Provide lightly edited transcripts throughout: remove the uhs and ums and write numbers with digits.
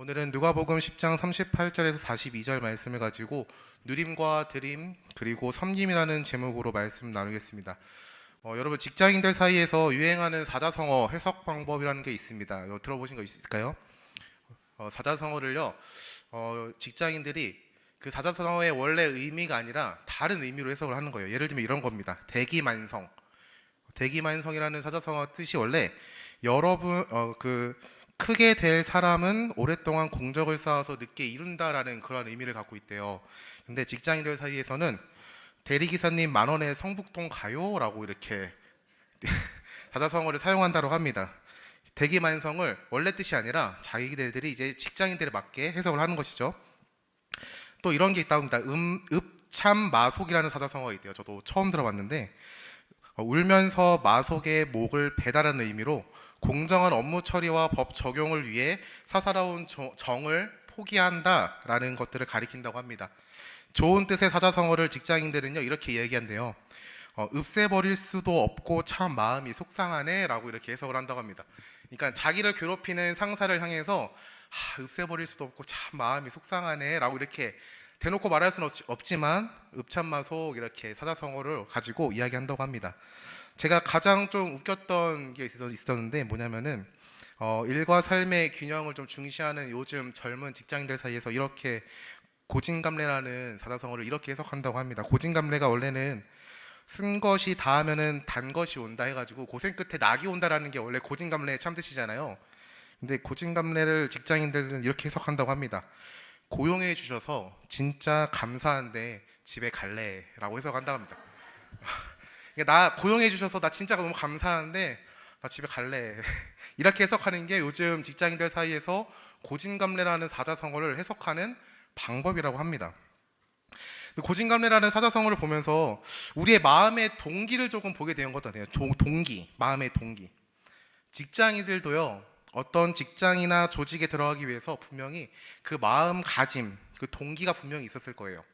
오늘은 누가복음 10장 38절에서 42절 말씀을 가지고 누림과 드림 그리고 섬김이라는 제목으로 말씀 나누겠습니다. 여러분 직장인들 사이에서 유행하는 사자성어 해석 방법이라는 게 있습니다. 들어보신 거 있을까요? 사자성어를요, 직장인들이 그 사자성어의 원래 의미가 아니라 다른 의미로 해석을 하는 거예요. 예를 들면 이런 겁니다. 대기만성. 대기만성이라는 사자성어 뜻이 원래 여러분 크게 될 사람은 오랫동안 공적을 쌓아서 늦게 이룬다라는 그런 의미를 갖고 있대요. 근데 직장인들 사이에서는 대리기사님 10,000원에 성북동 가요라고 이렇게 사자성어를 사용한다고 합니다. 대기만성을 원래 뜻이 아니라 자기들이 이제 직장인들에 맞게 해석을 하는 것이죠. 또 이런 게 있다고 합니다. 읍참마속이라는 사자성어가 있대요. 저도 처음 들어봤는데 울면서 마속의 목을 배달하는 의미로 공정한 업무 처리와 법 적용을 위해 사사로운 정을 포기한다라는 것들을 가리킨다고 합니다. 좋은 뜻의 사자성어를 직장인들은요 이렇게 이야기한대요. 읍새버릴 수도 없고 참 마음이 속상하네 라고 이렇게 해석을 한다고 합니다. 그러니까 자기를 괴롭히는 상사를 향해서 읍새버릴 수도 없고 참 마음이 속상하네 라고 이렇게 대놓고 말할 수는 없지만 읍참마속 이렇게 사자성어를 가지고 이야기한다고 합니다. 제가 가장 좀 웃겼던 게 있었는데 뭐냐면은 일과 삶의 균형을 좀 중시하는 요즘 젊은 직장인들 사이에서 이렇게 고진감래라는 사자성어를 이렇게 해석한다고 합니다. 고진감래가 원래는 쓴 것이 닿으면은 단 것이 온다 해가지고 고생 끝에 낙이 온다라는 게 원래 고진감래의 참뜻이잖아요. 근데 고진감래를 직장인들은 이렇게 해석한다고 합니다. 고용해 주셔서 진짜 감사한데 집에 갈래라고 해석한다고 합니다. 나 고용해 주셔서 나 진짜 너무 감사한데 나 집에 갈래 이렇게 해석하는 게 요즘 직장인들 사이에서 고진감래라는 사자성어를 해석하는 방법이라고 합니다. 고진감래라는 사자성어를 보면서 우리의 마음의 동기를 조금 보게 되는 것 같아요. 동기, 마음의 동기. 직장인들도요 어떤 직장이나 조직에 들어가기 위해서 분명히 그 마음가짐, 그 동기가 분명히 있었을 거예요.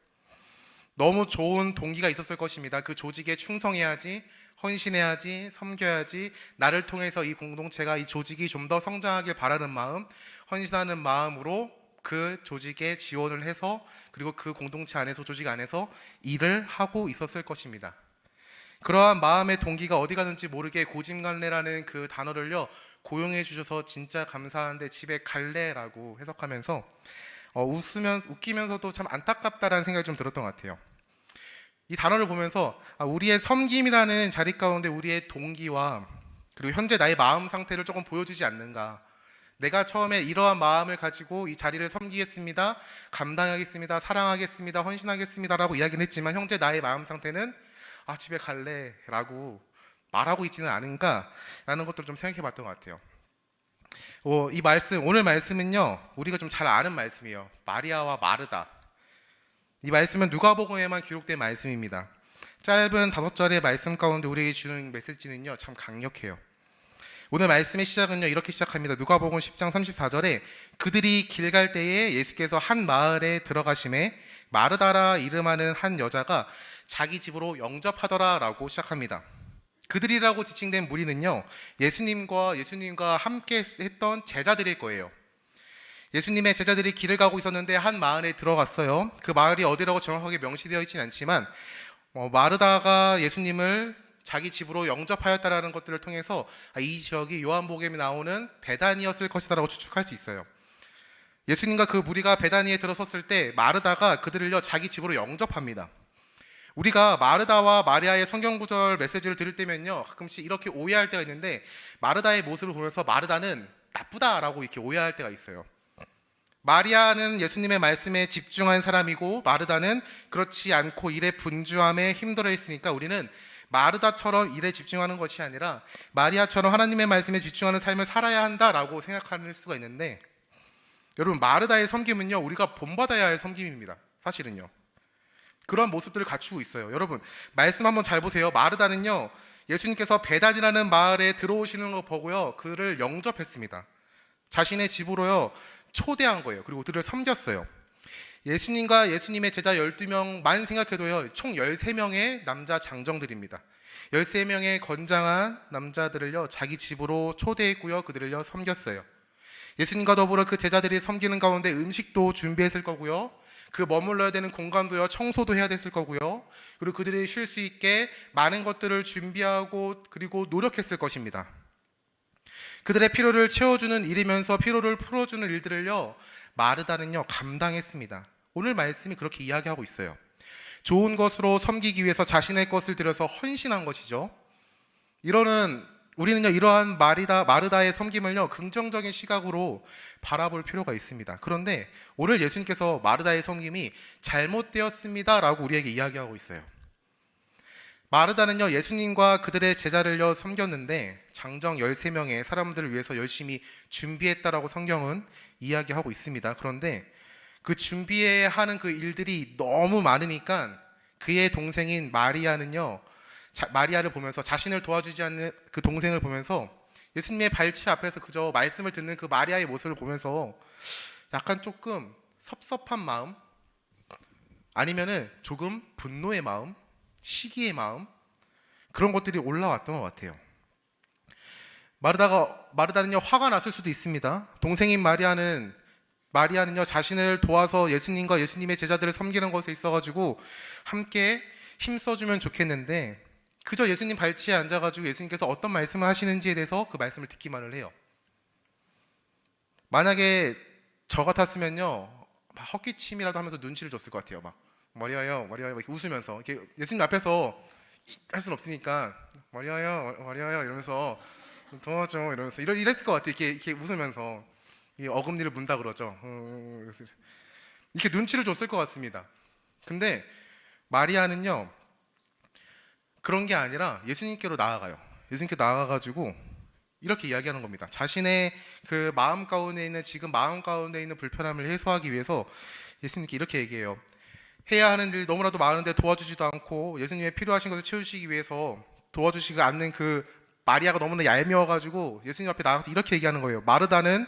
너무 좋은 동기가 있었을 것입니다. 그 조직에 충성해야지, 헌신해야지, 섬겨야지, 나를 통해서 이 공동체가, 이 조직이 좀 더 성장하길 바라는 마음, 헌신하는 마음으로 그 조직에 지원을 해서 그리고 그 공동체 안에서, 조직 안에서 일을 하고 있었을 것입니다. 그러한 마음의 동기가 어디 가는지 모르게 고진갈래라는 그 단어를요 고용해 주셔서 진짜 감사한데 집에 갈래라고 해석하면서 웃기면서도 참 안타깝다라는 생각이 좀 들었던 것 같아요. 이 단어를 보면서 우리의 섬김이라는 자리 가운데 우리의 동기와 그리고 현재 나의 마음 상태를 조금 보여주지 않는가. 내가 처음에 이러한 마음을 가지고 이 자리를 섬기겠습니다, 감당하겠습니다, 사랑하겠습니다, 헌신하겠습니다 라고 이야기는 했지만 현재 나의 마음 상태는 집에 갈래 라고 말하고 있지는 않은가 라는 것들을 좀 생각해 봤던 것 같아요. 이 말씀, 오늘 말씀은요 우리가 좀 잘 아는 말씀이에요. 마리아와 마르다. 이 말씀은 누가복음에만 기록된 말씀입니다. 짧은 5절의 말씀 가운데 우리에게 주는 메시지는요 참 강력해요. 오늘 말씀의 시작은요 이렇게 시작합니다. 누가복음 10장 34절에 그들이 길 갈 때에 예수께서 한 마을에 들어가심에 마르다라 이름하는 한 여자가 자기 집으로 영접하더라 라고 시작합니다. 그들이라고 지칭된 무리는요 예수님과 함께 했던 제자들일 거예요. 예수님의 제자들이 길을 가고 있었는데 한 마을에 들어갔어요. 그 마을이 어디라고 정확하게 명시되어 있지는 않지만 마르다가 예수님을 자기 집으로 영접하였다라는 것들을 통해서 이 지역이 요한복음에 나오는 베다니였을 것이다라고 추측할 수 있어요. 예수님과 그 무리가 베다니에 들어섰을 때 마르다가 그들을요 자기 집으로 영접합니다. 우리가 마르다와 마리아의 성경 구절 메시지를 들을 때면요 가끔씩 이렇게 오해할 때가 있는데 마르다의 모습을 보면서 마르다는 나쁘다라고 이렇게 오해할 때가 있어요. 마리아는 예수님의 말씀에 집중한 사람이고 마르다는 그렇지 않고 일에 분주함에 힘들어 했으니까 우리는 마르다처럼 일에 집중하는 것이 아니라 마리아처럼 하나님의 말씀에 집중하는 삶을 살아야 한다라고 생각할 수가 있는데, 여러분 마르다의 섬김은요 우리가 본받아야 할 섬김입니다. 사실은요 그런 모습들을 갖추고 있어요. 여러분 말씀 한번 잘 보세요. 마르다는요 예수님께서 베단이라는 마을에 들어오시는 거 보고요 그를 영접했습니다. 자신의 집으로요 초대한 거예요. 그리고 그들을 섬겼어요. 예수님과 예수님의 제자 12명만 생각해도요 총 13명의 남자 장정들입니다. 13명의 건장한 남자들을요 자기 집으로 초대했고요 그들을요 섬겼어요. 예수님과 더불어 그 제자들이 섬기는 가운데 음식도 준비했을 거고요. 그 머물러야 되는 공간도요, 청소도 해야 됐을 거고요. 그리고 그들이 쉴 수 있게 많은 것들을 준비하고 그리고 노력했을 것입니다. 그들의 피로를 채워주는 일이면서 피로를 풀어주는 일들을요, 마르다는요 감당했습니다. 오늘 말씀이 그렇게 이야기하고 있어요. 좋은 것으로 섬기기 위해서 자신의 것을 들여서 헌신한 것이죠. 우리는요 이러한 마르다의 섬김을요 긍정적인 시각으로 바라볼 필요가 있습니다. 그런데 오늘 예수님께서 마르다의 섬김이 잘못되었습니다라고 우리에게 이야기하고 있어요. 마르다는요 예수님과 그들의 제자를요 섬겼는데 장정 13명의 사람들을 위해서 열심히 준비했다라고 성경은 이야기하고 있습니다. 그런데 그 준비해야 하는 그 일들이 너무 많으니까 그의 동생인 마리아를 보면서, 자신을 도와주지 않는 그 동생을 보면서 예수님의 발치 앞에서 그저 말씀을 듣는 그 마리아의 모습을 보면서 약간 조금 섭섭한 마음, 아니면은 조금 분노의 마음, 시기의 마음, 그런 것들이 올라왔던 것 같아요. 마르다는요 화가 났을 수도 있습니다. 동생인 마리아는요 자신을 도와서 예수님과 예수님의 제자들을 섬기는 것에 있어가지고 함께 힘써주면 좋겠는데 그저 예수님 발치에 앉아가지고 예수님께서 어떤 말씀을 하시는지에 대해서 그 말씀을 듣기만을 해요. 만약에 저 같았으면요 막 헛기침이라도 하면서 눈치를 줬을 것 같아요. 막 마리아요 이렇게 웃으면서, 이렇게 예수님 앞에서 할 수는 없으니까 마리아요 이러면서 도와줘 이러면서 이랬을 것 같아요. 이렇게 웃으면서 어금니를 문다 그러죠. 이렇게 눈치를 줬을 것 같습니다. 근데 마리아는요 그런 게 아니라 예수님께로 나아가요. 예수님께 나아가가지고 이렇게 이야기하는 겁니다. 자신의 그 마음 가운데 있는 불편함을 해소하기 위해서 예수님께 이렇게 얘기해요. 해야 하는 일 너무나도 많은데 도와주지도 않고 예수님의 필요하신 것을 채우시기 위해서 도와주시지 않는 그 마리아가 너무나 얄미워가지고 예수님 앞에 나가서 이렇게 얘기하는 거예요. 마르다는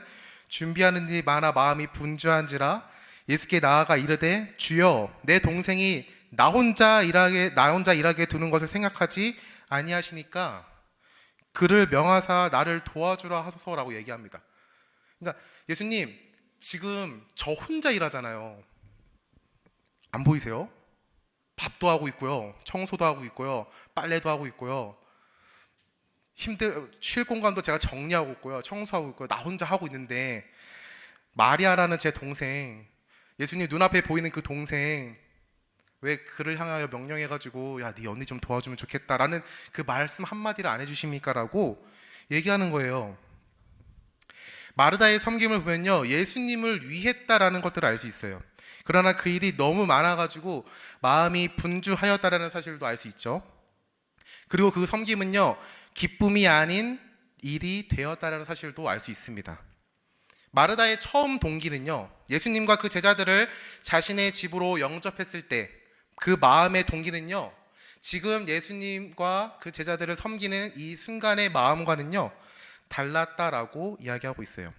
준비하는 일이 많아 마음이 분주한지라 예수께 나아가 이르되 주여 내 동생이 나 혼자 일하게 두는 것을 생각하지 아니하시니까 그를 명하사 나를 도와주라 하소서라고 얘기합니다. 그러니까 예수님 지금 저 혼자 일하잖아요. 안 보이세요? 밥도 하고 있고요, 청소도 하고 있고요, 빨래도 하고 있고요, 쉴 공간도 제가 정리하고 있고요, 청소하고 있고요, 나 혼자 하고 있는데 마리아라는 제 동생, 예수님 눈앞에 보이는 그 동생 왜 그를 향하여 명령해가지고 야, 네 언니 좀 도와주면 좋겠다라는 그 말씀 한마디를 안 해주십니까? 라고 얘기하는 거예요. 마르다의 섬김을 보면요 예수님을 위했다라는 것들을 알 수 있어요. 그러나 그 일이 너무 많아가지고 마음이 분주하였다라는 사실도 알 수 있죠. 그리고 그 섬김은요 기쁨이 아닌 일이 되었다라는 사실도 알 수 있습니다. 마르다의 처음 동기는요 예수님과 그 제자들을 자신의 집으로 영접했을 때 그 마음의 동기는요 지금 예수님과 그 제자들을 섬기는 이 순간의 마음과는요 달랐다라고 이야기하고 있어요.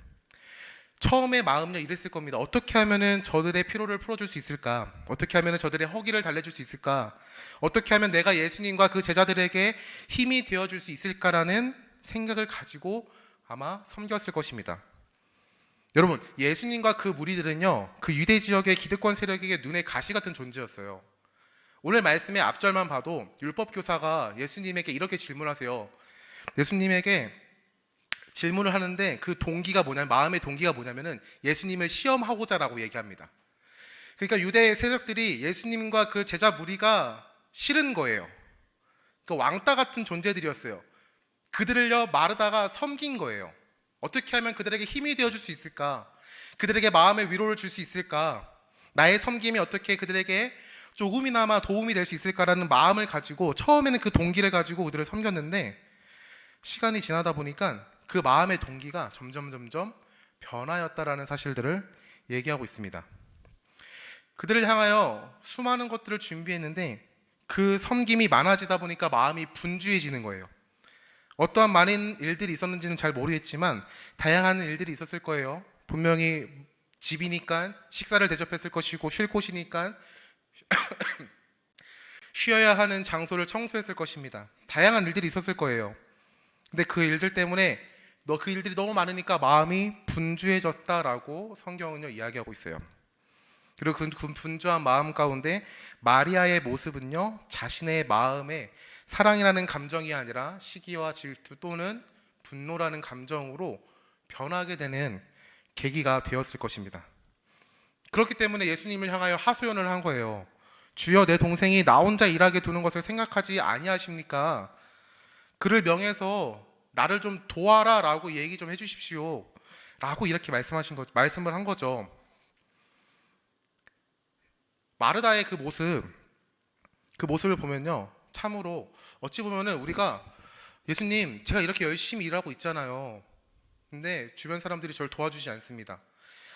처음의 마음은요 이랬을 겁니다. 어떻게 하면은 저들의 피로를 풀어줄 수 있을까? 어떻게 하면은 저들의 허기를 달래줄 수 있을까? 어떻게 하면 내가 예수님과 그 제자들에게 힘이 되어줄 수 있을까라는 생각을 가지고 아마 섬겼을 것입니다. 여러분, 예수님과 그 무리들은요 그 유대 지역의 기득권 세력에게 눈의 가시 같은 존재였어요. 오늘 말씀의 앞절만 봐도 율법 교사가 예수님에게 이렇게 질문하세요. 예수님에게 질문을 하는데 그 동기가 마음의 동기가 뭐냐면은 예수님을 시험하고자라고 얘기합니다. 그러니까 유대 세력들이 예수님과 그 제자 무리가 싫은 거예요. 그러니까 왕따 같은 존재들이었어요. 그들을요 마르다가 섬긴 거예요. 어떻게 하면 그들에게 힘이 되어줄 수 있을까? 그들에게 마음의 위로를 줄 수 있을까? 나의 섬김이 어떻게 그들에게 조금이나마 도움이 될 수 있을까라는 마음을 가지고 처음에는 그 동기를 가지고 그들을 섬겼는데 시간이 지나다 보니까 그 마음의 동기가 점점 변하였다라는 사실들을 얘기하고 있습니다. 그들을 향하여 수많은 것들을 준비했는데 그 섬김이 많아지다 보니까 마음이 분주해지는 거예요. 어떠한 많은 일들이 있었는지는 잘 모르겠지만 다양한 일들이 있었을 거예요. 분명히 집이니까 식사를 대접했을 것이고 쉴 곳이니까 쉬어야 하는 장소를 청소했을 것입니다. 다양한 일들이 있었을 거예요. 근데 그 일들 때문에 너 그 일들이 너무 많으니까 마음이 분주해졌다라고 성경은요 이야기하고 있어요. 그리고 그 분주한 마음 가운데 마리아의 모습은요 자신의 마음에 사랑이라는 감정이 아니라 시기와 질투 또는 분노라는 감정으로 변하게 되는 계기가 되었을 것입니다. 그렇기 때문에 예수님을 향하여 하소연을 한 거예요. 주여, 내 동생이 나 혼자 일하게 두는 것을 생각하지 아니하십니까? 그를 명해서 나를 좀 도와라 라고 얘기 좀 해주십시오 라고 이렇게 말씀을 한 거죠. 마르다의 그 모습을 보면요 참으로 어찌 보면은 우리가 예수님, 제가 이렇게 열심히 일하고 있잖아요. 근데 주변 사람들이 저를 도와주지 않습니다.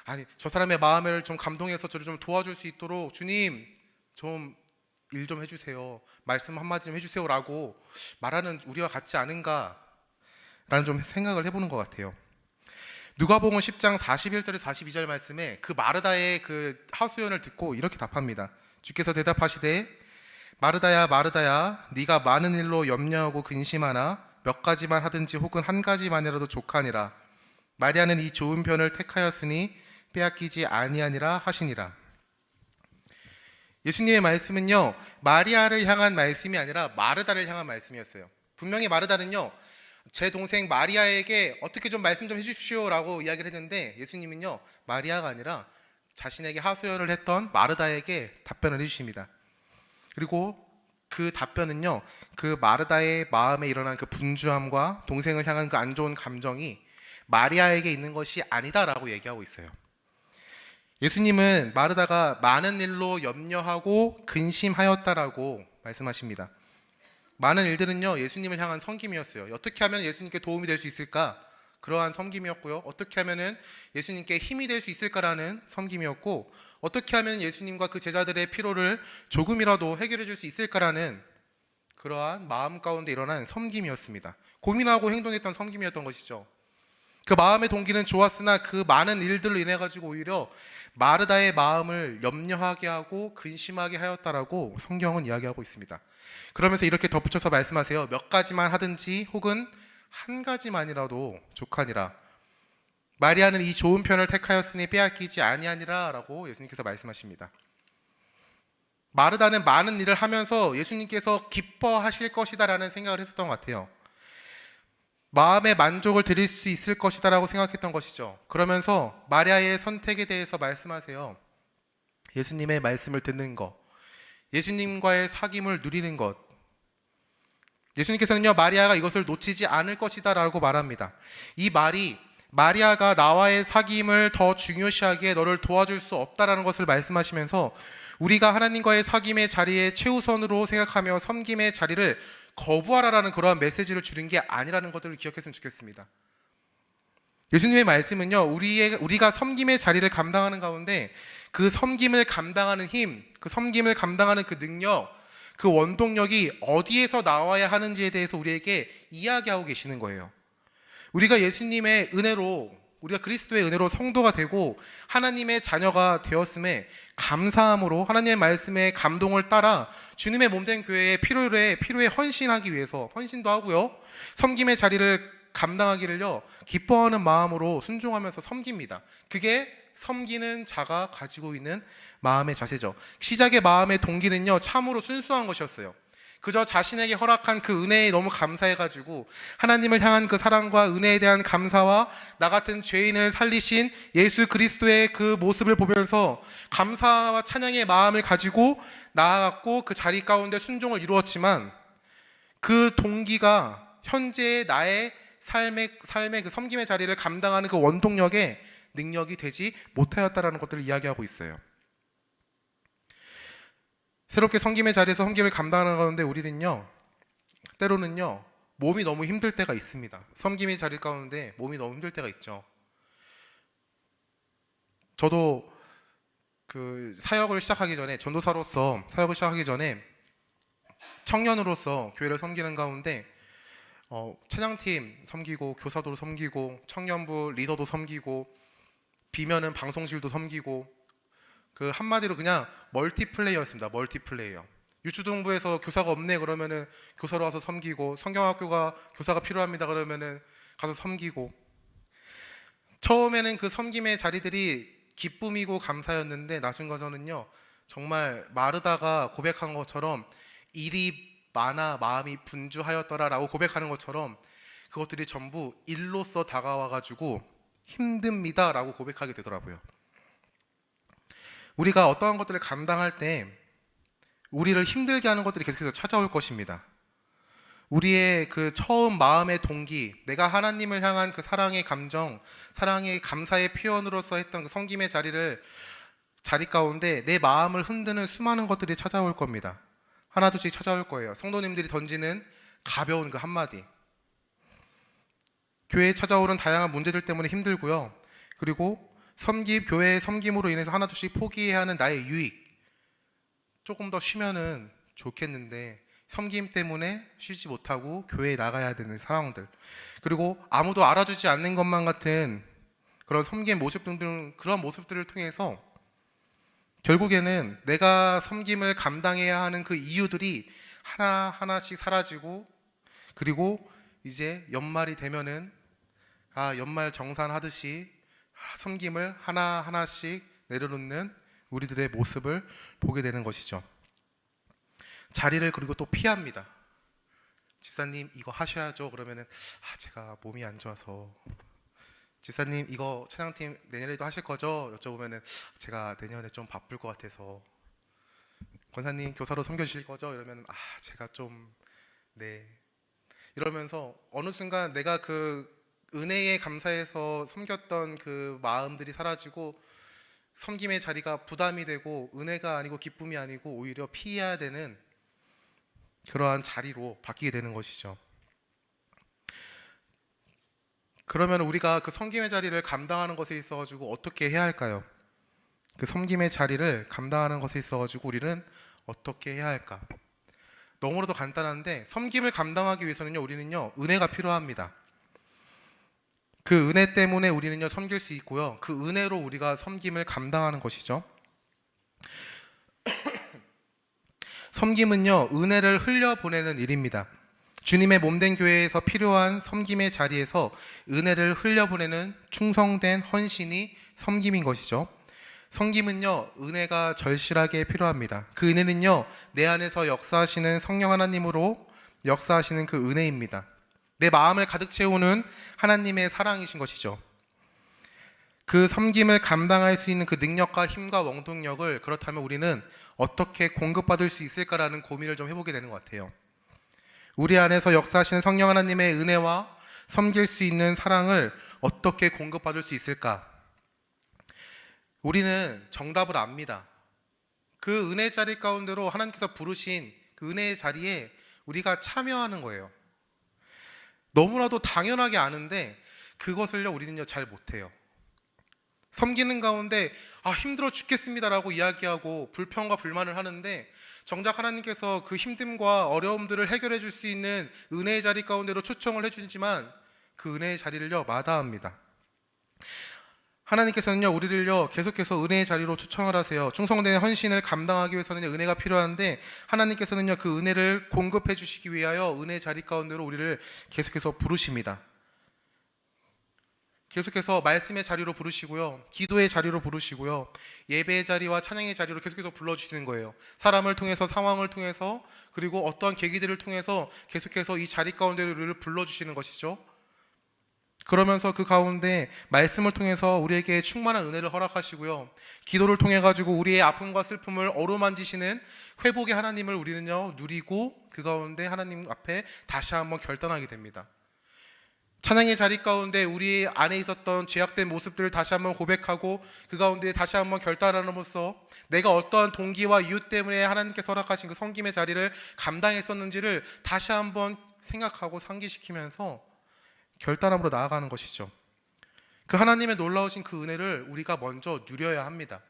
아니, 저 사람의 마음을 좀 감동해서 저를 좀 도와줄 수 있도록 주님 좀 일 좀 해주세요, 말씀 한마디 좀 해주세요 라고 말하는 우리와 같지 않은가 라는 좀 생각을 해보는 것 같아요. 누가복음 10장 41절에서 42절 말씀에 그 마르다의 그 하소연을 듣고 이렇게 답합니다. 주께서 대답하시되 마르다야 마르다야, 네가 많은 일로 염려하고 근심하나 몇 가지만 하든지 혹은 한 가지만이라도 족하니라. 마리아는 이 좋은 편을 택하였으니 빼앗기지 아니하니라 하시니라. 예수님의 말씀은요 마리아를 향한 말씀이 아니라 마르다를 향한 말씀이었어요. 분명히 마르다는요 제 동생 마리아에게 어떻게 좀 말씀 좀 해주십시오 라고 이야기를 했는데, 예수님은요 마리아가 아니라 자신에게 하소연을 했던 마르다에게 답변을 해주십니다. 그리고 그 답변은요 그 마르다의 마음에 일어난 그 분주함과 동생을 향한 그 안 좋은 감정이 마리아에게 있는 것이 아니다라고 얘기하고 있어요. 예수님은 마르다가 많은 일로 염려하고 근심하였다라고 말씀하십니다. 많은 일들은요 예수님을 향한 섬김이었어요. 어떻게 하면 예수님께 도움이 될 수 있을까? 그러한 섬김이었고요. 어떻게 하면 예수님께 힘이 될 수 있을까라는 섬김이었고, 어떻게 하면 예수님과 그 제자들의 피로를 조금이라도 해결해 줄 수 있을까라는 그러한 마음 가운데 일어난 섬김이었습니다. 고민하고 행동했던 섬김이었던 것이죠. 그 마음의 동기는 좋았으나 그 많은 일들로 인해 가지고 오히려 마르다의 마음을 염려하게 하고 근심하게 하였다라고 성경은 이야기하고 있습니다. 그러면서 이렇게 덧붙여서 말씀하세요. 몇 가지만 하든지 혹은 한 가지만이라도 족하니라. 마리아는 이 좋은 편을 택하였으니 빼앗기지 아니하니라 라고 예수님께서 말씀하십니다. 마르다는 많은 일을 하면서 예수님께서 기뻐하실 것이다 라는 생각을 했었던 것 같아요. 마음의 만족을 드릴 수 있을 것이다 라고 생각했던 것이죠. 그러면서 마리아의 선택에 대해서 말씀하세요. 예수님의 말씀을 듣는 것, 예수님과의 사귐을 누리는 것. 예수님께서는요 마리아가 이것을 놓치지 않을 것이다 라고 말합니다. 이 말이 마리아가 나와의 사귐을 더 중요시하기에 너를 도와줄 수 없다라는 것을 말씀하시면서 우리가 하나님과의 사귐의 자리에 최우선으로 생각하며 섬김의 자리를 거부하라라는 그러한 메시지를 주는 게 아니라는 것들을 기억했으면 좋겠습니다. 예수님의 말씀은요 우리가 섬김의 자리를 감당하는 가운데 그 섬김을 감당하는 힘, 그 섬김을 감당하는 그 능력, 그 원동력이 어디에서 나와야 하는지에 대해서 우리에게 이야기하고 계시는 거예요. 우리가 예수님의 은혜로, 우리가 그리스도의 은혜로 성도가 되고 하나님의 자녀가 되었음에 감사함으로 하나님의 말씀에 감동을 따라 주님의 몸된 교회의 필요에 헌신하기 위해서 헌신도 하고요, 섬김의 자리를 감당하기를요 기뻐하는 마음으로 순종하면서 섬깁니다. 그게 섬기는 자가 가지고 있는 마음의 자세죠. 시작의 마음의 동기는요 참으로 순수한 것이었어요. 그저 자신에게 허락한 그 은혜에 너무 감사해가지고 하나님을 향한 그 사랑과 은혜에 대한 감사와 나 같은 죄인을 살리신 예수 그리스도의 그 모습을 보면서 감사와 찬양의 마음을 가지고 나아갔고 그 자리 가운데 순종을 이루었지만, 그 동기가 현재의 나의 삶의 그 섬김의 자리를 감당하는 그 원동력의 능력이 되지 못하였다라는 것들을 이야기하고 있어요. 새롭게 섬김의 자리에서 섬김을 감당하는 가운데 우리는요 때로는요 몸이 너무 힘들 때가 있습니다. 섬김의 자리 가운데 몸이 너무 힘들 때가 있죠. 저도 그 사역을 시작하기 전에, 전도사로서 사역을 시작하기 전에 청년으로서 교회를 섬기는 가운데 찬양팀 섬기고 교사도 섬기고 청년부 리더도 섬기고 비면은 방송실도 섬기고, 그 한마디로 그냥 멀티플레이어였습니다. 멀티플레이어. 유초동부에서 교사가 없네 그러면은 교사로 와서 섬기고, 성경학교가 교사가 필요합니다 그러면은 가서 섬기고, 처음에는 그 섬김의 자리들이 기쁨이고 감사였는데 나중 가서는요 정말 마르다가 고백한 것처럼 일이 많아 마음이 분주하였더라라고 고백하는 것처럼 그것들이 전부 일로서 다가와가지고 힘듭니다라고 고백하게 되더라고요. 우리가 어떠한 것들을 감당할 때 우리를 힘들게 하는 것들이 계속해서 찾아올 것입니다. 우리의 그 처음 마음의 동기, 내가 하나님을 향한 그 사랑의 감정, 사랑의 감사의 표현으로서 했던 그 섬김의 자리 가운데 내 마음을 흔드는 수많은 것들이 찾아올 겁니다. 하나둘씩 찾아올 거예요. 성도님들이 던지는 가벼운 그 한마디, 교회에 찾아오는 다양한 문제들 때문에 힘들고요. 그리고 교회의 섬김으로 인해서 하나둘씩 포기해야 하는 나의 유익, 조금 더 쉬면은 좋겠는데 섬김 때문에 쉬지 못하고 교회에 나가야 되는 상황들, 그리고 아무도 알아주지 않는 것만 같은 그런 섬김 모습 등등, 그런 모습들을 통해서 결국에는 내가 섬김을 감당해야 하는 그 이유들이 하나하나씩 사라지고, 그리고 이제 연말이 되면은 연말 정산하듯이 섬김을 하나하나씩 내려놓는 우리들의 모습을 보게 되는 것이죠. 자리를 그리고 또 피합니다. 집사님 이거 하셔야죠. 그러면은 제가 몸이 안 좋아서. 집사님 이거 찬양팀 내년에도 하실 거죠? 여쭤보면은 제가 내년에 좀 바쁠 것 같아서. 권사님 교사로 섬겨주실 거죠? 이러면 제가 좀 네. 이러면서 어느 순간 내가 그 은혜에 감사해서 섬겼던 그 마음들이 사라지고 섬김의 자리가 부담이 되고 은혜가 아니고 기쁨이 아니고 오히려 피해야 되는 그러한 자리로 바뀌게 되는 것이죠. 그러면 우리가 그 섬김의 자리를 감당하는 것에 있어 가지고 어떻게 해야 할까요? 그 섬김의 자리를 감당하는 것에 있어 가지고 우리는 어떻게 해야 할까? 너무나도 간단한데, 섬김을 감당하기 위해서는요 우리는요 은혜가 필요합니다. 그 은혜 때문에 우리는요 섬길 수 있고요, 그 은혜로 우리가 섬김을 감당하는 것이죠. 섬김은요 은혜를 흘려보내는 일입니다. 주님의 몸된 교회에서 필요한 섬김의 자리에서 은혜를 흘려보내는 충성된 헌신이 섬김인 것이죠. 섬김은요 은혜가 절실하게 필요합니다. 그 은혜는요 내 안에서 역사하시는 성령 하나님으로 역사하시는 그 은혜입니다. 내 마음을 가득 채우는 하나님의 사랑이신 것이죠. 그 섬김을 감당할 수 있는 그 능력과 힘과 원동력을 그렇다면 우리는 어떻게 공급받을 수 있을까라는 고민을 좀 해보게 되는 것 같아요. 우리 안에서 역사하시는 성령 하나님의 은혜와 섬길 수 있는 사랑을 어떻게 공급받을 수 있을까? 우리는 정답을 압니다. 그 은혜 자리 가운데로 하나님께서 부르신 그 은혜의 자리에 우리가 참여하는 거예요. 너무나도 당연하게 아는데 그것을요 우리는요 잘 못해요. 섬기는 가운데 힘들어 죽겠습니다라고 이야기하고 불평과 불만을 하는데, 정작 하나님께서 그 힘듦과 어려움들을 해결해 줄 수 있는 은혜의 자리 가운데로 초청을 해주지만 그 은혜의 자리를요 마다합니다. 하나님께서는요 우리를요 계속해서 은혜의 자리로 초청을 하세요. 충성된 헌신을 감당하기 위해서는 은혜가 필요한데, 하나님께서는요 그 은혜를 공급해 주시기 위하여 은혜의 자리 가운데로 우리를 계속해서 부르십니다. 계속해서 말씀의 자리로 부르시고요, 기도의 자리로 부르시고요, 예배의 자리와 찬양의 자리로 계속해서 불러주시는 거예요. 사람을 통해서, 상황을 통해서, 그리고 어떠한 계기들을 통해서 계속해서 이 자리 가운데로 우리를 불러주시는 것이죠. 그러면서 그 가운데 말씀을 통해서 우리에게 충만한 은혜를 허락하시고요, 기도를 통해 가지고 우리의 아픔과 슬픔을 어루만지시는 회복의 하나님을 우리는요 누리고 그 가운데 하나님 앞에 다시 한번 결단하게 됩니다. 찬양의 자리 가운데 우리 안에 있었던 죄악된 모습들을 다시 한번 고백하고 그 가운데 다시 한번 결단함으로써 내가 어떠한 동기와 이유 때문에 하나님께서 허락하신 그 섬김의 자리를 감당했었는지를 다시 한번 생각하고 상기시키면서 결단함으로 나아가는 것이죠. 그 하나님의 놀라우신 그 은혜를 우리가 먼저 누려야 합니다.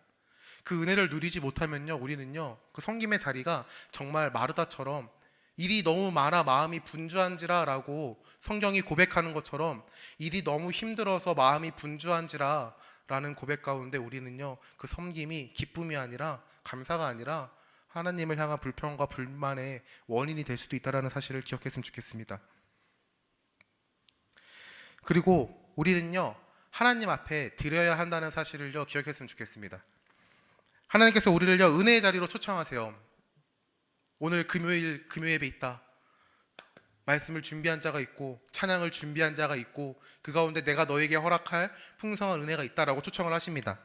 그 은혜를 누리지 못하면요 우리는요 그 섬김의 자리가 정말 마르다처럼 일이 너무 많아 마음이 분주한지라 라고 성경이 고백하는 것처럼 일이 너무 힘들어서 마음이 분주한지라 라는 고백 가운데 우리는요 그 섬김이 기쁨이 아니라 감사가 아니라 하나님을 향한 불평과 불만의 원인이 될 수도 있다는 사실을 기억했으면 좋겠습니다. 그리고 우리는요, 하나님 앞에 드려야 한다는 사실을요, 기억했으면 좋겠습니다. 하나님께서 우리를요, 은혜의 자리로 초청하세요. 오늘 금요일 금요 예배 있다. 말씀을 준비한 자가 있고 찬양을 준비한 자가 있고 그 가운데 내가 너에게 허락할 풍성한 은혜가 있다라고 초청을 하십니다.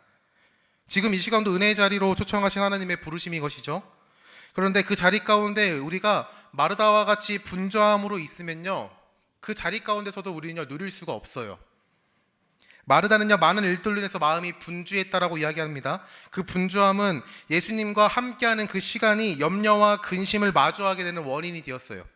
지금 이 시간도 은혜의 자리로 초청하신 하나님의 부르심이 것이죠. 그런데 그 자리 가운데 우리가 마르다와 같이 분주함으로 있으면요, 그 자리 가운데서도 우리는요 누릴 수가 없어요. 마르다는요 많은 일들로 인해서 마음이 분주했다라고 이야기합니다. 그 분주함은 예수님과 함께하는 그 시간이 염려와 근심을 마주하게 되는 원인이 되었어요.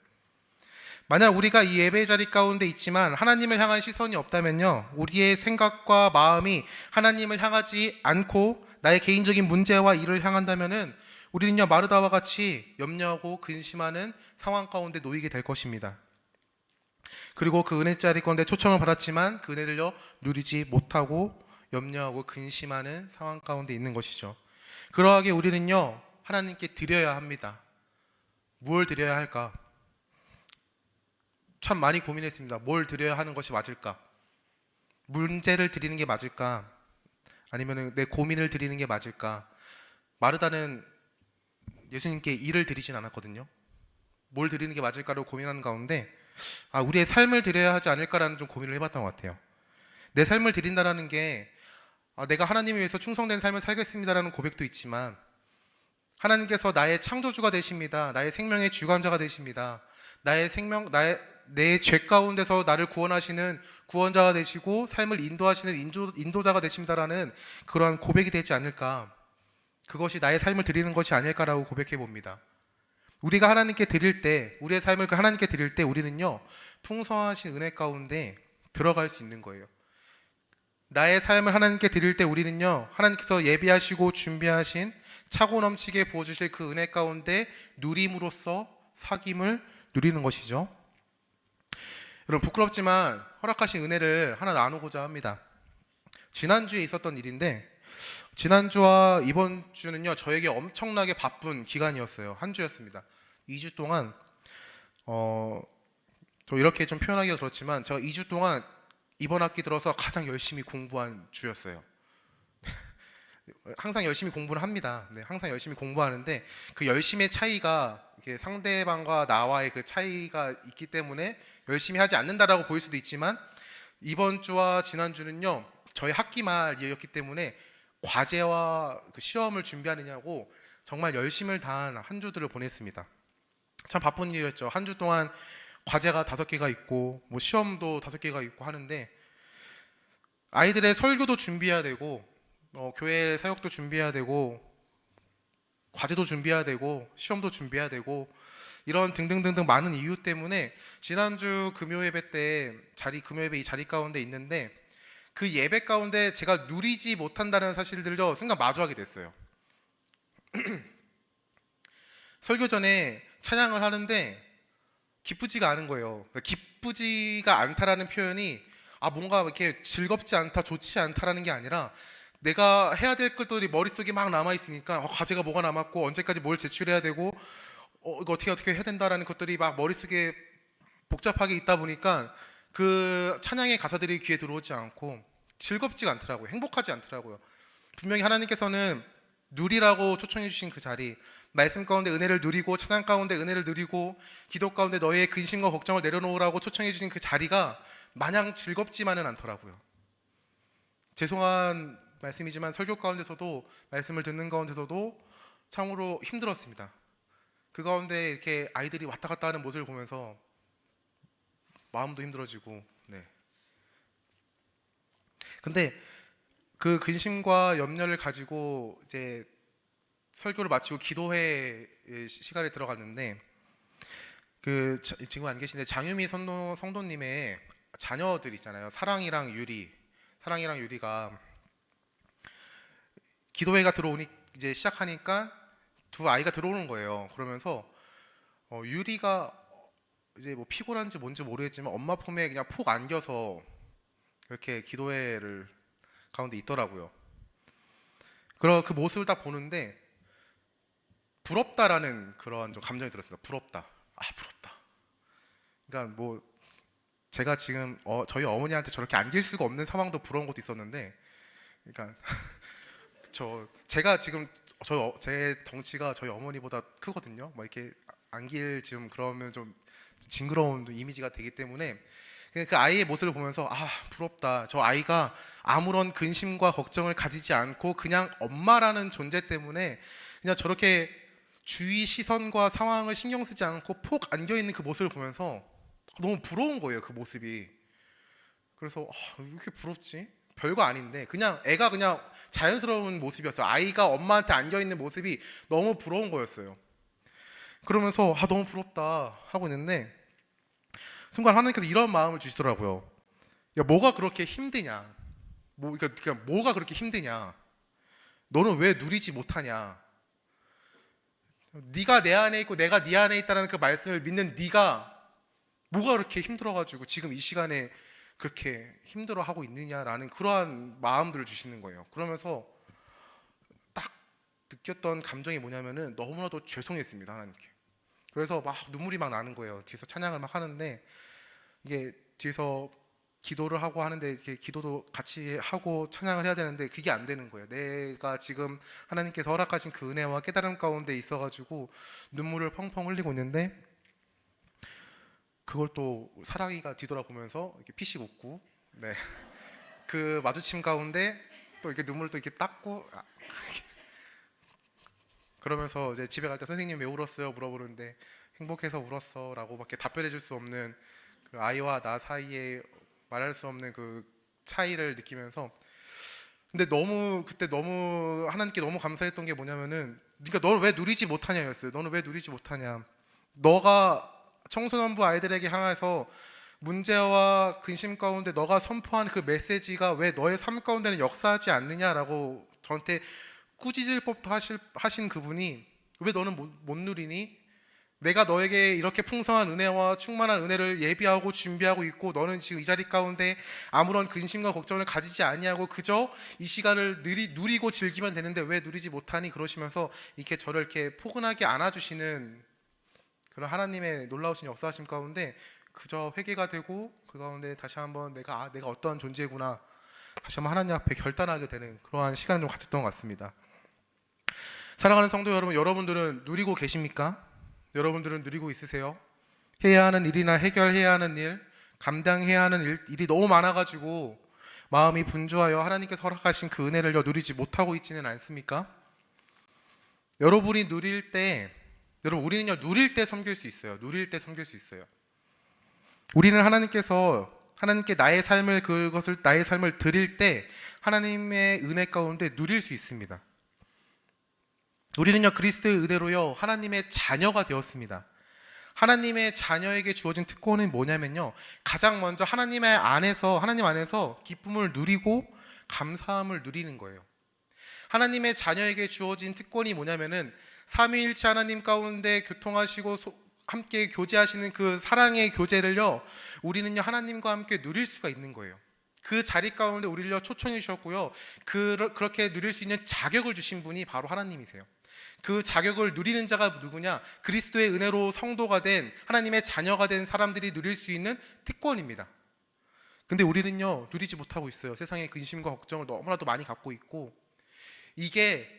만약 우리가 이 예배 자리 가운데 있지만 하나님을 향한 시선이 없다면요, 우리의 생각과 마음이 하나님을 향하지 않고 나의 개인적인 문제와 일을 향한다면은 우리는요 마르다와 같이 염려하고 근심하는 상황 가운데 놓이게 될 것입니다. 그리고 그 은혜 자리 가운데 초청을 받았지만 그 은혜를요 누리지 못하고 염려하고 근심하는 상황 가운데 있는 것이죠. 그러하게 우리는요 하나님께 드려야 합니다. 무엇을 드려야 할까? 참 많이 고민했습니다. 뭘 드려야 하는 것이 맞을까? 문제를 드리는 게 맞을까? 아니면 내 고민을 드리는 게 맞을까? 마르다는 예수님께 일을 드리진 않았거든요. 뭘 드리는 게 맞을까를 고민하는 가운데 우리의 삶을 드려야 하지 않을까라는 좀 고민을 해봤던 것 같아요. 내 삶을 드린다라는 게 내가 하나님을 위해서 충성된 삶을 살겠습니다라는 고백도 있지만 하나님께서 나의 창조주가 되십니다. 나의 생명의 주관자가 되십니다. 내 죄 가운데서 나를 구원하시는 구원자가 되시고 삶을 인도하시는 인도자가 되십니다라는 그러한 고백이 되지 않을까. 그것이 나의 삶을 드리는 것이 아닐까라고 고백해 봅니다. 우리가 하나님께 드릴 때, 우리의 삶을 하나님께 드릴 때 우리는요 풍성하신 은혜 가운데 들어갈 수 있는 거예요. 나의 삶을 하나님께 드릴 때 우리는요 하나님께서 예비하시고 준비하신 차고 넘치게 부어주실 그 은혜 가운데 누림으로써 사귐을 누리는 것이죠. 여러분, 부끄럽지만 허락하신 은혜를 하나 나누고자 합니다. 지난주에 있었던 일인데, 지난주와 이번 주는요 저에게 엄청나게 바쁜 기간이었어요. 한 주였습니다. 2주 동안 저 이렇게 좀 표현하기가 그렇지만 제가 2주 동안 이번 학기 들어서 가장 열심히 공부한 주였어요. 항상 열심히 공부를 합니다. 네, 항상 열심히 공부하는데 그 열심의 차이가 이렇게 상대방과 나와의 그 차이가 있기 때문에 열심히 하지 않는다라고 보일 수도 있지만 이번 주와 지난 주는요 저희 학기 말이었기 때문에 과제와 그 시험을 준비하느냐고 정말 열심을 다한 한 주들을 보냈습니다. 참 바쁜 일이었죠. 한 주 동안 과제가 5개가 있고 뭐 시험도 5개가 있고 하는데 아이들의 설교도 준비해야 되고 교회 사역도 준비해야 되고 과제도 준비해야 되고 시험도 준비해야 되고 이런 등등등등 많은 이유 때문에 지난주 금요 예배 때 금요 예배 이 자리 가운데 있는데 그 예배 가운데 제가 누리지 못한다는 사실들을 순간 마주하게 됐어요. 설교 전에 찬양을 하는데 기쁘지가 않은 거예요. 기쁘지가 않다라는 표현이 뭔가 이렇게 즐겁지 않다, 좋지 않다라는 게 아니라 내가 해야 될 것들이 머릿속에 막 남아있으니까 과제가 뭐가 남았고 언제까지 뭘 제출해야 되고 이거 어떻게 해야 된다라는 것들이 막 머릿속에 복잡하게 있다 보니까 그 찬양의 가사들이 귀에 들어오지 않고 즐겁지가 않더라고요. 행복하지 않더라고요. 분명히 하나님께서는 누리라고 초청해 주신 그 자리, 말씀 가운데 은혜를 누리고 찬양 가운데 은혜를 누리고 기도 가운데 너의 근심과 걱정을 내려놓으라고 초청해 주신 그 자리가 마냥 즐겁지만은 않더라고요. 죄송한 말씀이지만 설교 가운데서도 말씀을 듣는 가운데서도 참으로 힘들었습니다. 그 가운데 이렇게 아이들이 왔다 갔다 하는 모습을 보면서 마음도 힘들어지고 근데 그 근심과 염려를 가지고 이제 설교를 마치고 기도회 시간에 들어갔는데 지금 안 계신데 장유미 성도님의 자녀들 있잖아요. 사랑이랑 유리가 기도회가 들어오니 이제 시작하니까 두 아이가 들어오는 거예요. 그러면서 유리가 이제 뭐 피곤한지 뭔지 모르겠지만 엄마 품에 그냥 폭 안겨서 이렇게 기도회를 가운데 있더라고요. 그 모습을 딱 보는데 부럽다라는 그런 좀 감정이 들었어요. 부럽다. 부럽다. 그러니까 뭐 제가 지금 저희 어머니한테 저렇게 안길 수가 없는 상황도 부러운 것도 있었는데, 그러니까 제가 지금 제 덩치가 저희 어머니보다 크거든요. 막 이렇게 안길 지금 그러면 좀 징그러운 이미지가 되기 때문에 그 아이의 모습을 보면서 아 부럽다. 저 아이가 아무런 근심과 걱정을 가지지 않고 그냥 엄마라는 존재 때문에 그냥 저렇게 주위 시선과 상황을 신경 쓰지 않고 폭 안겨 있는 그 모습을 보면서 너무 부러운 거예요. 그 모습이. 그래서 왜 이렇게 부럽지? 별거 아닌데 그냥 애가 그냥 자연스러운 모습이었어요. 아이가 엄마한테 안겨 있는 모습이 너무 부러운 거였어요. 그러면서 너무 부럽다 하고 있는데 순간 하나님께서 이런 마음을 주시더라고요. 야, 뭐가 그렇게 힘드냐? 그러니까 뭐가 그렇게 힘드냐? 너는 왜 누리지 못하냐? 네가 내 안에 있고 내가 네 안에 있다는 그 말씀을 믿는 네가 뭐가 그렇게 힘들어가지고 지금 이 시간에 그렇게 힘들어하고 있느냐라는 그러한 마음들을 주시는 거예요. 그러면서 딱 느꼈던 감정이 뭐냐면은 너무나도 죄송했습니다, 하나님께. 그래서 막 눈물이 막 나는 거예요. 뒤에서 찬양을 막 하는데 이게 뒤에서 기도를 하고 하는데 이렇게 기도도 같이 하고 찬양을 해야 되는데 그게 안 되는 거예요. 내가 지금 하나님께서 허락하신 그 은혜와 깨달음 가운데 있어가지고 눈물을 펑펑 흘리고 있는데 그걸 또 사랑이가 뒤돌아보면서 이렇게 피식 웃고 네. 그 마주침 가운데 또 이렇게 눈물을 또 이렇게 닦고 그러면서 이제 집에 갈 때 선생님 왜 울었어요? 물어보는데 행복해서 울었어라고밖에 답변해 줄 수 없는 그 아이와 나 사이에 말할 수 없는 그 차이를 느끼면서 근데 그때 너무 하나님께 너무 감사했던 게 뭐냐면은 그러니까 너는 왜 누리지 못하냐였어요. 너는 왜 누리지 못하냐? 너가 청소년부 아이들에게 향해서 문제와 근심 가운데 너가 선포한 그 메시지가 왜 너의 삶 가운데는 역사하지 않느냐라고 저한테 꾸짖을 법도 하신 그분이 왜 너는 못 누리니? 내가 너에게 이렇게 풍성한 은혜와 충만한 은혜를 예비하고 준비하고 있고 너는 지금 이 자리 가운데 아무런 근심과 걱정을 가지지 아니하고 그저 이 시간을 누리고 즐기면 되는데 왜 누리지 못하니? 그러시면서 이렇게 저를 이렇게 포근하게 안아주시는 그런 하나님의 놀라우신 역사하심 가운데 그저 회개가 되고 그 가운데 다시 한번 내가 어떠한 존재구나 다시 한번 하나님 앞에 결단하게 되는 그러한 시간을 좀 가졌던 것 같습니다. 사랑하는 성도 여러분, 여러분들은 누리고 계십니까? 여러분들은 누리고 있으세요? 해야 하는 일이나 해결해야 하는 일, 감당해야 하는 일이 너무 많아가지고 마음이 분주하여 하나님께서 허락하신 그 은혜를 누리지 못하고 있지는 않습니까? 여러분이 누릴 때, 우리는요 누릴 때 섬길 수 있어요. 누릴 때 섬길 수 있어요. 우리는 하나님께 나의 삶을 드릴 때 하나님의 은혜 가운데 누릴 수 있습니다. 우리는요 그리스도의 은혜로요 하나님의 자녀가 되었습니다. 하나님의 자녀에게 주어진 특권은 뭐냐면요 가장 먼저 하나님 안에서 기쁨을 누리고 감사함을 누리는 거예요. 하나님의 자녀에게 주어진 특권이 뭐냐면은 삼위일체 하나님 가운데 교통하시고 함께 교제하시는 그 사랑의 교제를요 우리는요 하나님과 함께 누릴 수가 있는 거예요. 그 자리 가운데 우리를 초청해 주셨고요 그렇게 누릴 수 있는 자격을 주신 분이 바로 하나님이세요. 그 자격을 누리는 자가 누구냐? 그리스도의 은혜로 성도가 된 하나님의 자녀가 된 사람들이 누릴 수 있는 특권입니다. 근데 우리는요 누리지 못하고 있어요. 세상의 근심과 걱정을 너무나도 많이 갖고 있고 이게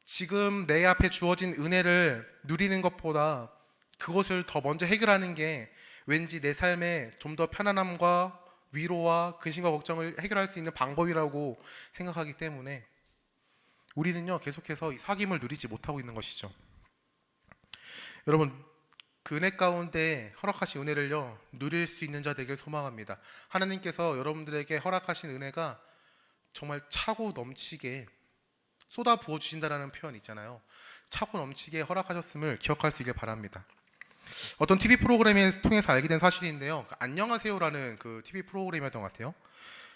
지금 내 앞에 주어진 은혜를 누리는 것보다 그것을 더 먼저 해결하는 게 왠지 내 삶에 좀 더 편안함과 위로와 근심과 걱정을 해결할 수 있는 방법이라고 생각하기 때문에 우리는요 계속해서 이 사귐을 누리지 못하고 있는 것이죠. 여러분 그 은혜 가운데 허락하신 은혜를요 누릴 수 있는 자 되길 소망합니다. 하나님께서 여러분들에게 허락하신 은혜가 정말 차고 넘치게 쏟아 부어 주신다라는 표현 있잖아요. 차고 넘치게 허락하셨음을 기억할 수 있길 바랍니다. 어떤 TV 프로그램을 통해서 알게 된 사실인데요. 안녕하세요라는 그 TV 프로그램이었던 것 같아요.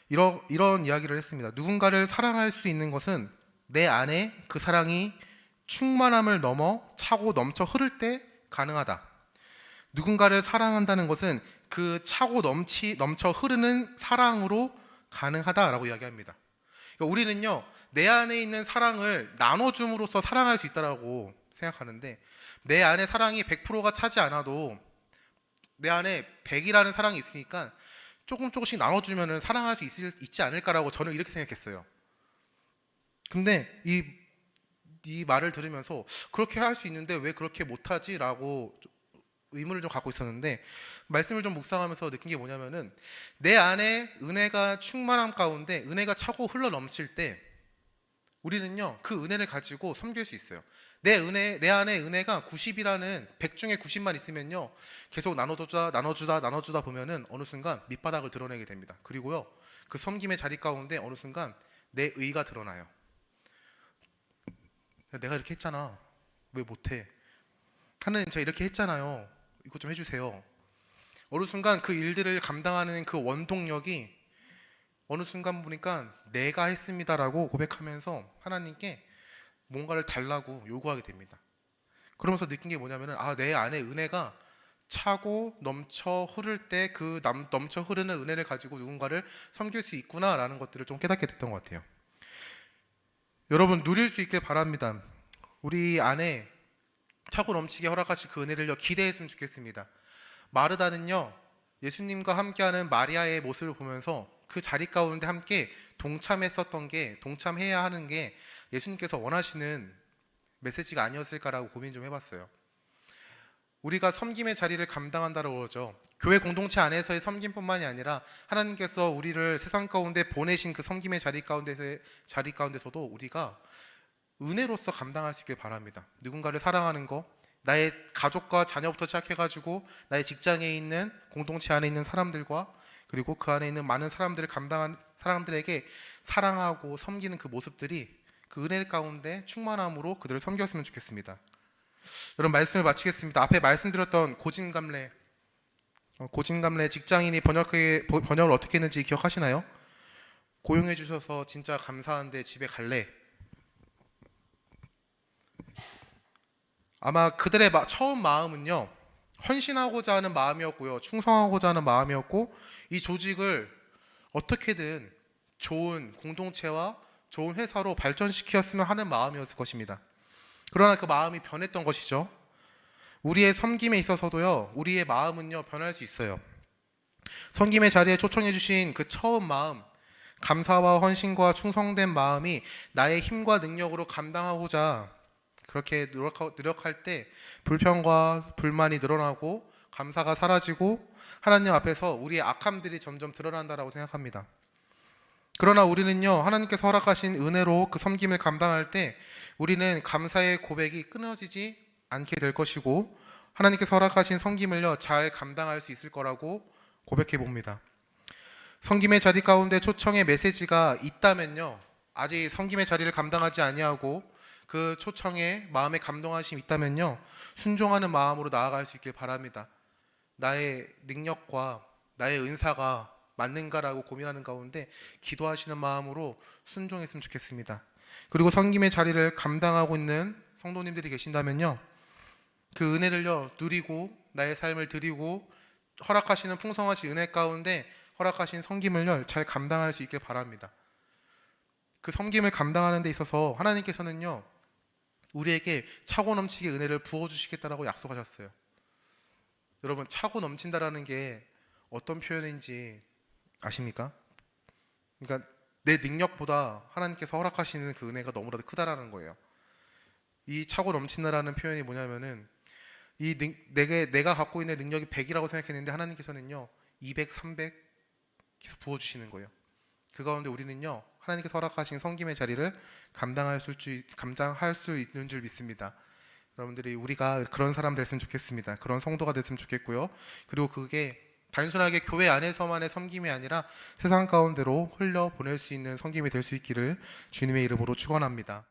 이런 이야기를 했습니다. 누군가를 사랑할 수 있는 것은 내 안에 그 사랑이 충만함을 넘어 차고 넘쳐 흐를 때 가능하다. 누군가를 사랑한다는 것은 그 차고 넘쳐 흐르는 사랑으로 가능하다라고 이야기합니다. 그러니까 우리는요 내 안에 있는 사랑을 나눠줌으로써 사랑할 수 있다라고 생각하는데 내 안에 사랑이 100%가 차지 않아도 내 안에 100이라는 사랑이 있으니까 조금씩 나눠주면은 사랑할 수 있지 않을까라고 저는 이렇게 생각했어요. 근데 이 말을 들으면서 그렇게 할 수 있는데 왜 그렇게 못하지라고 의문을 좀 갖고 있었는데, 말씀을 좀 묵상하면서 느낀 게 뭐냐면은, 내 안에 은혜가 충만함 가운데 은혜가 차고 흘러 넘칠 때 우리는요 그 은혜를 가지고 섬길 수 있어요. 내 안에 은혜가 90이라는 100 중에 90만 있으면요 계속 나눠주다 보면은 어느 순간 밑바닥을 드러내게 됩니다. 그리고요 그 섬김의 자리 가운데 어느 순간 내 의가 드러나요. 내가 이렇게 했잖아, 왜 못해? 하나님 제가 이렇게 했잖아요, 이것 좀 해주세요. 어느 순간 그 일들을 감당하는 그 원동력이 어느 순간 보니까 내가 했습니다라고 고백하면서 하나님께 뭔가를 달라고 요구하게 됩니다. 그러면서 느낀 게 뭐냐면은, 내 안에 은혜가 차고 넘쳐 흐를 때 그 넘쳐 흐르는 은혜를 가지고 누군가를 섬길 수 있구나라는 것들을 좀 깨닫게 됐던 것 같아요. 여러분 누릴 수 있길 바랍니다. 우리 안에 차고 넘치게 허락하신 그 은혜를요 기대했으면 좋겠습니다. 마르다는요 예수님과 함께하는 마리아의 모습을 보면서 그 자리 가운데 함께 동참해야 하는 게 예수님께서 원하시는 메시지가 아니었을까라고 고민 좀 해봤어요. 우리가 섬김의 자리를 감당한다고 그러죠. 교회 공동체 안에서의 섬김뿐만이 아니라 하나님께서 우리를 세상 가운데 보내신 그 섬김의 자리 가운데서도 우리가 은혜로서 감당할 수 있길 바랍니다. 누군가를 사랑하는 거, 나의 가족과 자녀부터 시작해가지고 나의 직장에 있는 공동체 안에 있는 사람들과 그리고 그 안에 있는 많은 사람들을 감당한 사람들에게 사랑하고 섬기는 그 모습들이 그 은혜 가운데 충만함으로 그들을 섬겼으면 좋겠습니다. 여러분 말씀을 마치겠습니다. 앞에 말씀드렸던 고진감래 직장인이 번역을 어떻게 했는지 기억하시나요? 고용해 주셔서 진짜 감사한데 집에 갈래. 아마 그들의 처음 마음은요 헌신하고자 하는 마음이었고요, 충성하고자 하는 마음이었고, 이 조직을 어떻게든 좋은 공동체와 좋은 회사로 발전시켰으면 하는 마음이었을 것입니다. 그러나 그 마음이 변했던 것이죠. 우리의 섬김에 있어서도요 우리의 마음은요 변할 수 있어요. 섬김의 자리에 초청해 주신 그 처음 마음, 감사와 헌신과 충성된 마음이 나의 힘과 능력으로 감당하고자 그렇게 노력할 때 불평과 불만이 늘어나고 감사가 사라지고 하나님 앞에서 우리의 악함들이 점점 드러난다라고 생각합니다. 그러나 우리는요 하나님께서 허락하신 은혜로 그 섬김을 감당할 때 우리는 감사의 고백이 끊어지지 않게 될 것이고, 하나님께서 허락하신 섬김을요 잘 감당할 수 있을 거라고 고백해 봅니다. 섬김의 자리 가운데 초청의 메시지가 있다면요, 아직 섬김의 자리를 감당하지 아니하고 그 초청에 마음에 감동하심이 있다면요 순종하는 마음으로 나아갈 수 있길 바랍니다. 나의 능력과 나의 은사가 맞는가라고 고민하는 가운데 기도하시는 마음으로 순종했으면 좋겠습니다. 그리고 섬김의 자리를 감당하고 있는 성도님들이 계신다면요 그 은혜를요 누리고 나의 삶을 드리고 허락하시는 풍성하신 은혜 가운데 허락하신 섬김을요 잘 감당할 수 있길 바랍니다. 그 섬김을 감당하는 데 있어서 하나님께서는요 우리에게 차고 넘치게 은혜를 부어주시겠다라고 약속하셨어요. 여러분 차고 넘친다라는 게 어떤 표현인지 아십니까? 그러니까 내 능력보다 하나님께서 허락하시는 그 은혜가 너무나도 크다라는 거예요. 이 차고 넘친다라는 표현이 뭐냐면은 내가 갖고 있는 능력이 100이라고 생각했는데 하나님께서는요 200, 300 계속 부어주시는 거예요. 그 가운데 우리는요 하나님께서 허락하신 섬김의 자리를 감당할 수 있는 줄 믿습니다. 여러분들이 우리가 그런 사람 됐으면 좋겠습니다. 그런 성도가 됐으면 좋겠고요. 그리고 그게 단순하게 교회 안에서만의 섬김이 아니라 세상 가운데로 흘려 보낼 수 있는 섬김이 될 수 있기를 주님의 이름으로 축원합니다.